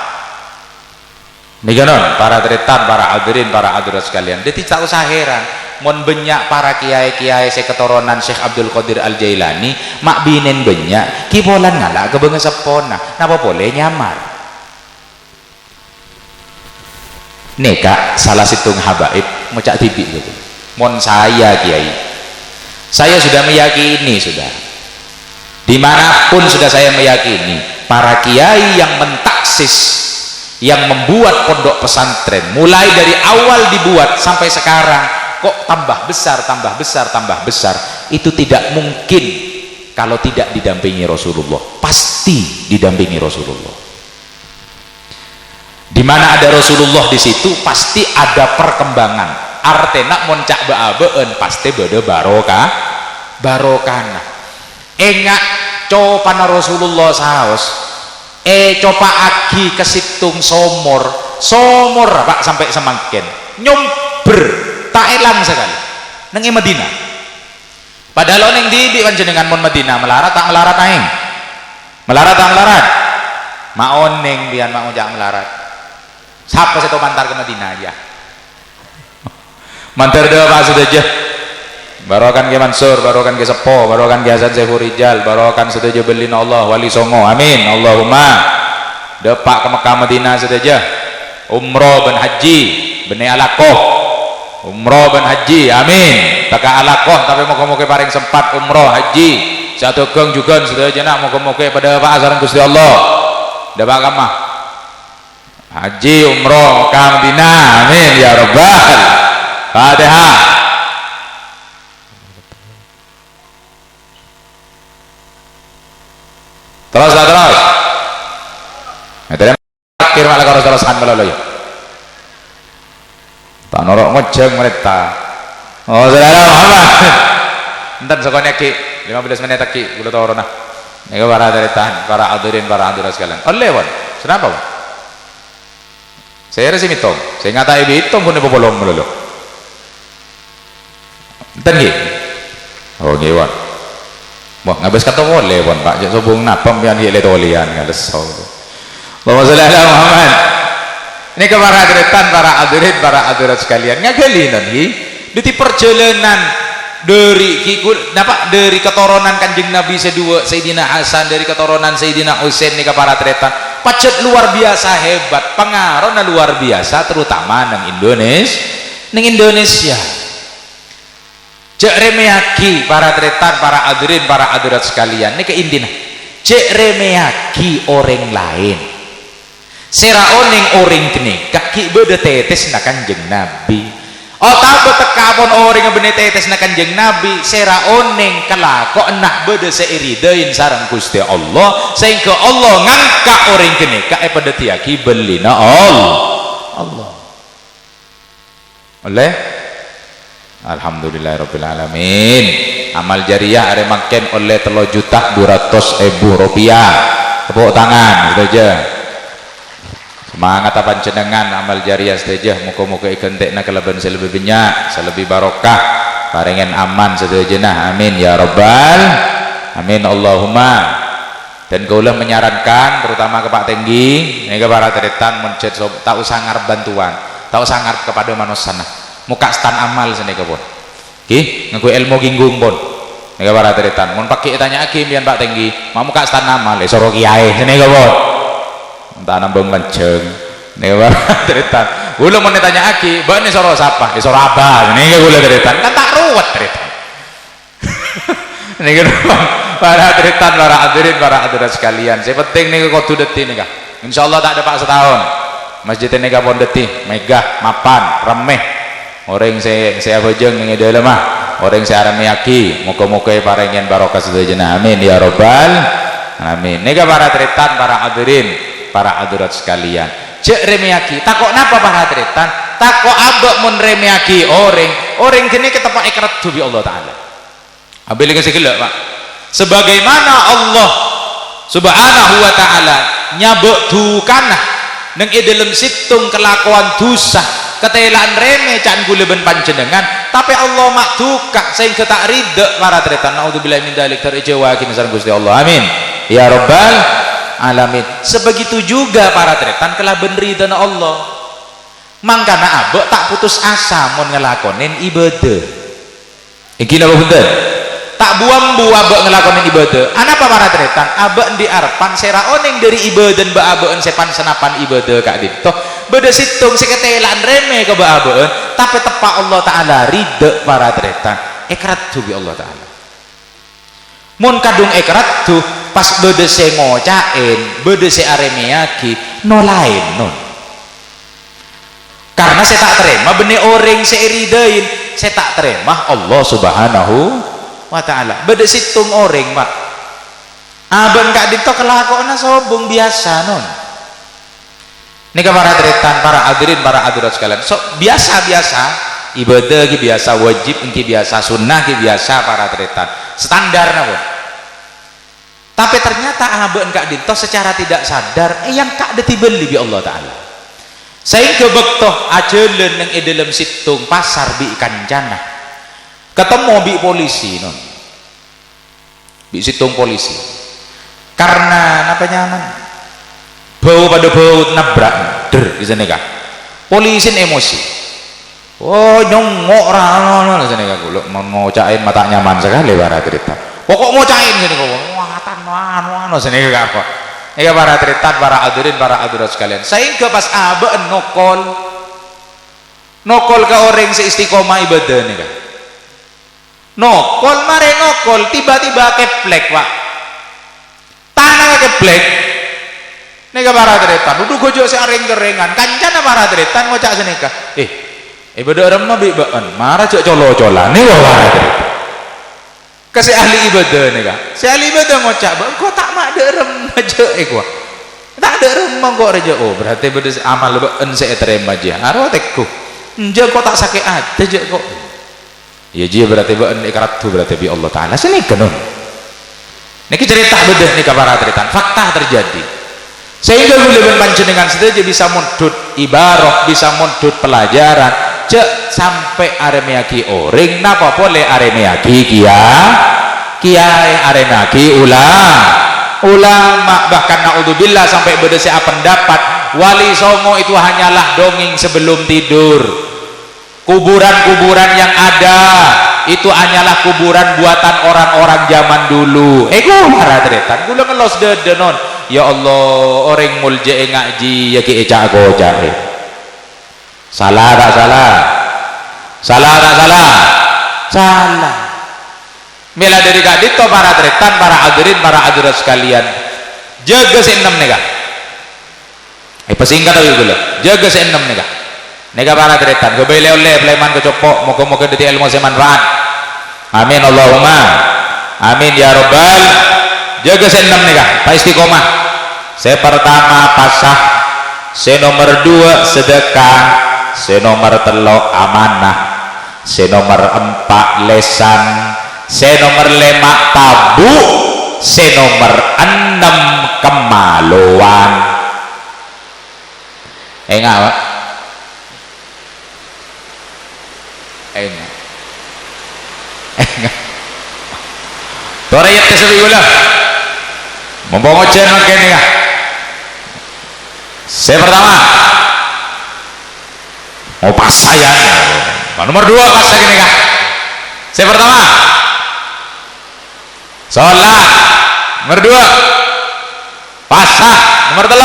nega non para tretan, para hadirin, para hadirat sekalian jadi tak usah heran mon banyak para kiai seketurunan Syekh Abdul Qadir Al Jailani mak binen banyak kibolan ngalah kebengen sepona napa boleh nyamar neka salah situng habaib mecak tibi gitu. Mon saya kiai saya sudah meyakini sudah dimanapun sudah saya meyakini para kiai yang mentaksis yang membuat pondok pesantren mulai dari awal dibuat sampai sekarang kok tambah besar itu tidak mungkin kalau tidak didampingi Rasulullah. Pasti didampingi Rasulullah. Di mana ada Rasulullah di situ pasti ada perkembangan. Artena moncak baabeun pasti beda barokah. Engak copana Rasulullah saos. Copa agi kesitung somor Pak sampai semakin nyomber tak elang sekali nang Madinah. Padahal neng di panjenengan mon Madinah melarat aing. Melarat maoneng biar mau jangan melarat. Siapa satu mantar ke Madinah aja. Mantar doa Pak Sudaja. Barokan ke Mansur, barokan ke Sepo, barokan ke Hasan Saiful Rijal, barokan Sudaja belin Allah Wali Songo. Amin. Allahumma. Depak ke Mekah Madinah Sudaja. Umroh ben haji, bene alakoh. Umroh ben haji. Amin. Taka alakoh tapi moga-moga paling sempat umroh haji. Satu geng juga Sudaja nak moga-moga pada Pak asaran Gusti Allah. Depak kamah. Haji umroh Mekah Madinah. Amin ya rabbal. Fatihah. Terus. Ngeten akhir malah karo terusan melolo ya. Tak norok ngojeng mereka. Oh, saudara Muhammad. Enten sokone ki 15 menit ki kula tawar nah. Nika para taretan, para hadirin, para hadirat sekalian. Oleh pun. Kenapa, Pak? Saya rasa mitong. Saya ngatai mitong pun bolong melulu. Enten nggih. Oh, nggih, Pak. Wah, ngabis kata boleh, Pak. Jak sobong napa pian ye le tolian ngaleso. Allahumma shalli ala Muhammad. Ini ke para hadirin, para hadirin, para hadirat sekalian. Ngagalinan nggih. Di perjalanan dari dari keturunan Kanjeng Nabi sedua Sayyidina Hasan, dari keturunan Sayyidina Husain nih para tretan pacet luar biasa hebat, pengaruhnya luar biasa, terutama nang Indonesia. Cek remehaki para tretan, para hadirin, para hadirat sekalian, ini keintina cek remehaki orang lain sera oning orang kene kaki beda tetes na Kanjeng Nabi. Oh tak betekapon orang yang bener tetes na Kanjeng Nabi sera oneng kelako enak beda seiridain sarang Gusti Allah sehingga Allah ngangka orang kene kae pada tiaki belina Allah oleh alhamdulillahirabbil alamin. Amal jariah are makin oleh 3.200.000 rupiah. Tepuk tangan gitu aja. Semangat apa jenengan amal jariah sedaya muka-muka ikentekna kelebihan selebih banyak, selebih barokah, paringen aman sedaya. Amin ya rabbal amin Allahumma. Dan kaulah menyarankan terutama ke Pak Tenggi, ini ke para tretan mencet tak usah ngarep bantuan, tak usah ngarep kepada manusia sana. Muka stan amal sini ke pun. Ki, ngaku ilmu ginggung pun. Ini ke para tretan, mun pakai tanya akim pian Pak Tenggi, mau muka stan amal, soro kiai sini ke pun. Entah nambung lenceng nih para tretan ulah mau ditanya aki bah ini soro siapa soro abah ini gak boleh tretan kan tak ruwet tretan ini kan para tretan, para hadirin, para hadirat sekalian saya penting nih kau tuh deti nih kak insyaallah tak ada pak setahun masjid ini kak pun deti megah mapan remeh orang saya bojeng ini dalam mah orang saya aramiaki muka-muka paringin barokah sedaya amin ya robbal amin. Nih para tretan, para hadirin, para hadirat sekalian cek remehaki takok napa para hadirin takok abek mun remehaki orang kini ketepak ikrat bi Allah Ta'ala ambil kasih gelak Pak sebagaimana Allah subhanahu wa ta'ala nyabek dukana neng dalam situng kelakuan dosa ketelaan remeh can guleben panjenengan tapi Allah mak duka sehingga tak ridek para tretan naudzubillahi min dzalik terjawa kini sareng Gusti Allah amin ya rabbal alamin. Sebegitu juga para tretan kelah benri dana Allah mangkana abek tak putus asa mau ngelakonin ibadah iki napa punten tak buang-buang abek ngelakonin ibadah anapa para tretan abek di arpan sera oneng dari ibadah mbak abeken sepan senapan ibadah kak dito beda situng seketelan remeh ke mbak abeken tapi tepak Allah Ta'ala ridek para tretan ikrat tuh bi Allah Ta'ala mun kadung ikrat tuh pas bede se ngocain bede se aremeaki no lain non karena saya tak terima benih orang saya iridain saya tak terima Allah subhanahu wa ta'ala bede situng orang Pak aben kak dito kelakuan sobong biasa non ini para tretan, para hadirin, para hadirat sekalian so biasa-biasa ibadah ki biasa wajib ki biasa sunnah ki biasa para tretan standar napa tapi ternyata aben kak dinto secara tidak sadar yang kak ditibeli bi Allah Ta'ala sehingga bektoh ajeun yang dalam situng pasar bi kancana ketemu bi polisi non bi situng polisi karena apa nyaman bau pada bau nabrak der di sana kak polisi emosi oh nyongok rano di sana kak lu mau ngocain mata nyaman sekali para cerita pokok ngocain sini kok wah sini kak apa ini para tretan, para hadirin, para hadirat sekalian sehingga pas aben nokol ke orang seistiqomah ibadah nih kak nokol mare nokol tiba-tiba keplek Pak tanah keplek nih para tretan duduk gojo searing kerengan kancana para tretan ngocak sini kak ibadah orang nabi baan marah cok colo-colan nih para tretan kasih ahli ibadah nih kak si ahli ibadah ngocak bang kok tak mak derem aja gua tak ada rumah kok reja. Oh berarti bedes amal been saya terima aja arwah teku nje kok tak sakit hati aja kok ya dia berarti been ikrat tu berarti bi Allah Ta'ala sini kenun niki cerita bedah nih para teritan fakta terjadi sehingga gula panjenengan saja bisa mundut ibarah bisa mundut pelajaran cek sampai aremiyaki orang napa boleh aremiyaki kiai aremiyaki ulama bahkan naudzubillah sampai berdesa pendapat wali songo itu hanyalah dongeng sebelum tidur. Kuburan-kuburan yang ada itu hanyalah kuburan buatan orang-orang zaman dulu. Para tretan kula ngelos dedenon ya Allah orang mulje ngaji ya ki ecak gojak salah tak salah salah mela dari kadito para tretan para hadirin sekalian jaga seenam nega pesingkat aja gula jaga seenam nega para tretan kebeli oleh peleman kecopok moga-moga dari ilmu semanfaat amin Allahumma amin ya robbal jaga seenam nega pak istiqomah saya pertama pasah saya nomor 2 sedekah saya nomor 3 amanah saya nomor 4 lesan saya nomor 5 tabu saya nomor 6 kemaluan enggak torayat kesebi gula membongocen kene ya saya pertama mau pas saya nomor 2 pas saya gini kak saya pertama sholat nomor 2 pasah nomor 3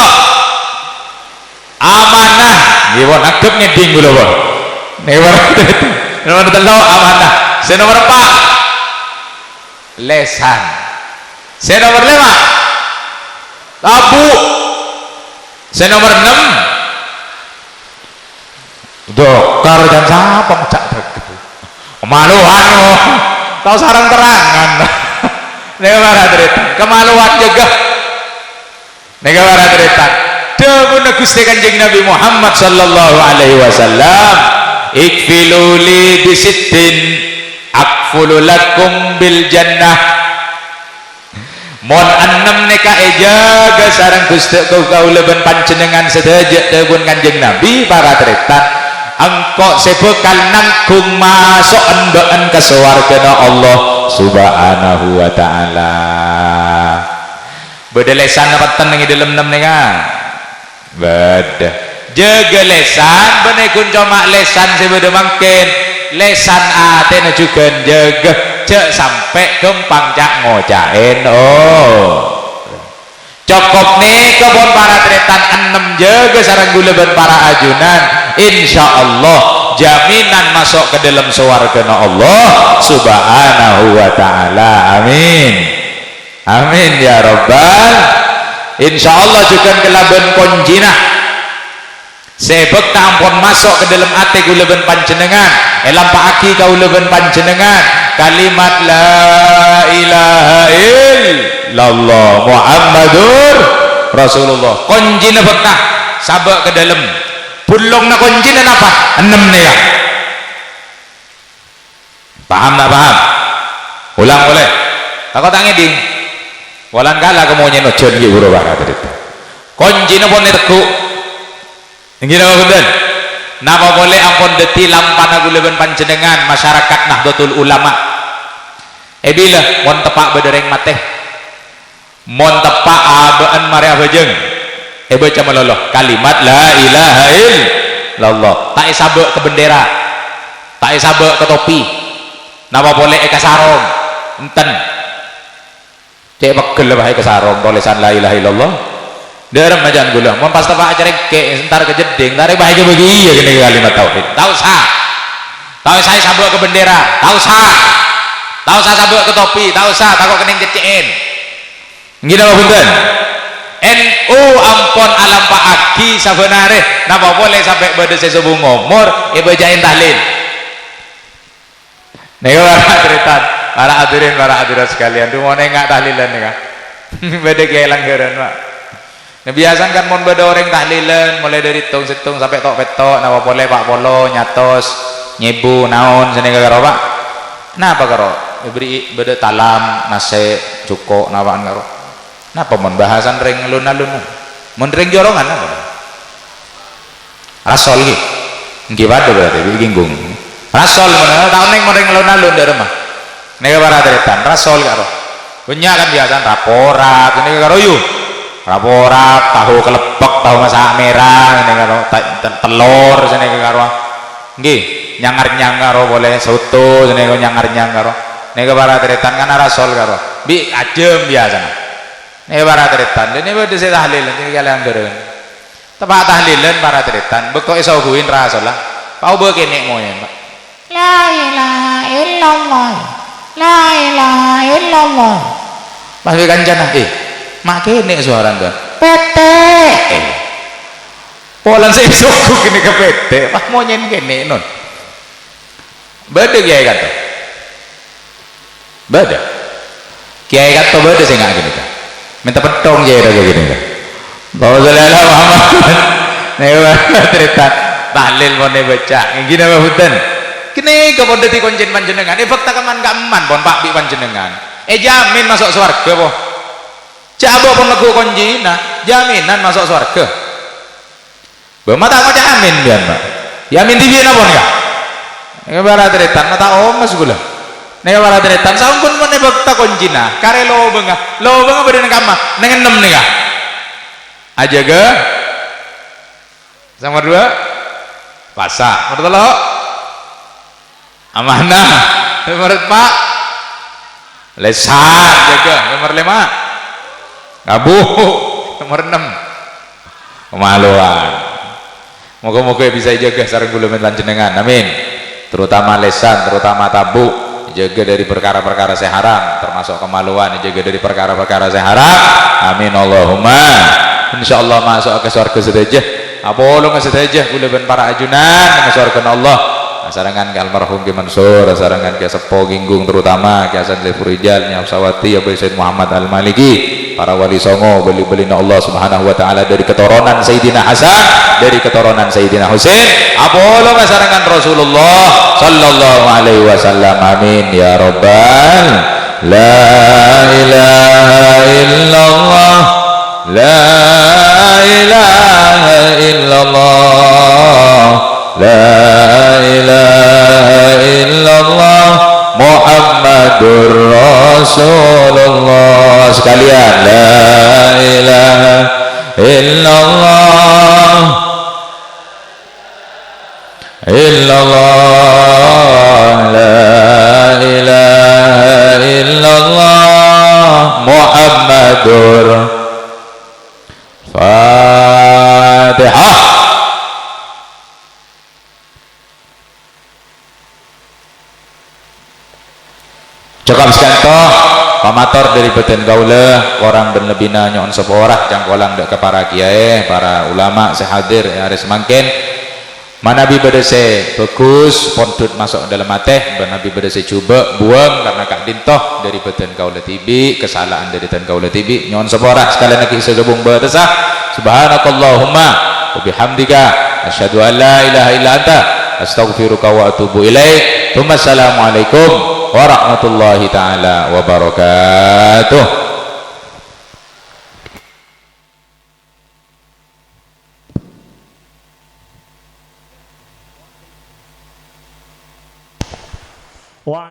amanah gimana nakep ngeding dulu bang nomor 3 amanah saya nomor 4 lesan saya nomor 5 tabu saya nomor 6 dokter dan siapa cak kemaluan tahu sarang terangan negara teritan kemaluan juga negara teritan demun Gusti Kanjeng Nabi Muhammad sallallahu alaihi wasallam ikfiluli bisittin akfulu lakum bil jannah mon 6 neka ejaga sarang Gusti kau leben panjenengan sedaya demun Kanjeng Nabi para teritan engkau sebekal nangkung masuk endoan ke swargana Allah subhanahu wa ta'ala beda lesan apa tenang di dalam 6 nega beda jaga lesan benekun cuma lesan sebeda mungkin lesan atena juga jaga cek sampai kempang cak ngocain cukup nih kebun para tretan 6 jaga sarang guleban para ajunan insyaallah jaminan masuk ke dalam swargana Allah subhanahu wa ta'ala amin amin ya rabbal insyaallah juga kelaban konjina sebek tampon masuk ke dalam hati guleban panjenengan elam paaki kauleben panjenengan kalimat la ilaha illallah Muhammadur Rasulullah konjina bekah sabak ke dalam bulong na konjina apa 6 nih ya paham tak paham ulang boleh takut tangi ding walan kala kemunya nojon gitu bro barat konjina pun terku ingin apa betul napa boleh ampun deti lampana guleban panjenengan masyarakat Nahdlatul Ulama bila mon tepak bedereng mateh mon tepak abaan mari abajeng baca meloloh kalimat la ilaha illallah tak isabek ke bendera tak isabek ke topi napa boleh ke sarung enten cek pegel bahaya ke sarung tulisan la ilaha illallah derem aja gula mon pas tepak acara ke entar kejeding tarik bahaya begini ya gini kalimat tauhid tahu saya sabek ke bendera tahu saya sabek ke topi tahu saya takut kening kecein gini apa punten NU ampun alam pak aki sabenare napa boleh sampai pada sesubuh ngomor ibajain tahlil nih para hadirin sekalian tuh mau nengak tahlilan nih beda kayak langgaran pak biasa kan mon beda orang tahlilan mulai dari hitung sampai tok petok nawa boleh pak polo nyatos nyebu naon sini karo pak napa karo beri beda talam nase cukup nawaan karo napa mon bahasan ring alun-alun mon ring jorongan apa rasol gitu gimana berarti bingung rasol mana tahun neng mon ring alun-alun dari rumah nega para teretan rasol karo punya kan biasa raporat ini karo yuk raporat tahu kelepek tahu masak merah ini karo telur sini karo nggih nyangar boleh soto sini karo nyangar nega para teretan kan rasol karo bi ajem biasa nega para teretan ini beda saya tahlil ini kalian deren tepat tahlilan para teretan bekok iso guin rasol lah kau begini mau ya mbak la ilaha illallah la ilaha illallah pas kancana mak kene suara enggak PT polan saya suku kini ke PT pas mau nyen kene non beda kiai kata beda kiai kata beda saya nggak gini kan minta petong kiai kata gini kan bawa selera Muhammad nih cerita tahlil mau baca gini apa hutan kini kau deti konjen panjenengan fakta kaman kaman pon pak bi panjenengan jamin masuk surga boh Cabo pun lagu konjina jaminan masuk surga. Bemata kau jamin biar mbak. Yamin di biar pun kah? Nega bara teretan mata omas gula. Nega bara teretan sampun pun nebak tak konjina. Kare lo benga beri nengkama nengenem nega. Aja ke? Sama dua. Pasa. Menurut lo? Amanah. Menurut pak. Lesan jaga. Nomor 5. Abu nomor 6 kemaluan moga-moga bisa jaga sareng kula panjenengan amin terutama lesan terutama tabu jaga dari perkara-perkara saya haram termasuk kemaluan jaga dari perkara-perkara saya haram amin Allahumma insyaallah masuk ke surga sedaya apolo sedaya kula ben para ajunan ke surga Allah sarangan ke almarhum Ki Mansur sarangan ke sepo ginggung terutama ke Hasan Saiful Rijal Nya Sawati Abu Said Muhammad Al-Maliki para wali songo beli-beli Allah subhanahu wa ta'ala dari keturunan Sayyidina Hasan dari keturunan Sayyidina Husain apolo sarangan Rasulullah sallallahu alaihi wasallam amin ya rabbal la ilaha illallah la ilaha illallah la ilaha illallah Muhammadur Rasulullah sekalian la ilaha illallah la ilaha illallah Muhammadur Fatihah. Cakap sekantoh pamator dari beten gaula orang dan lebina nyon seporah jangkolang dek ke para kiai para ulama sehadir haris mangken manabi bedese bagus pontut masuk dalam mateh manabi bedese coba buang karena kak dintoh dari beten gaula tibi kesalahan dari beten gaula tibi nyon seporah sekalian lagi sesubung berdesah subhanakallahumma wa bihamdika asyhadu an la ilaha illa anta astaghfiruka wa atubu ilaik. Wassalamualaikum warahmatullahi taala wabarakatuh. Why?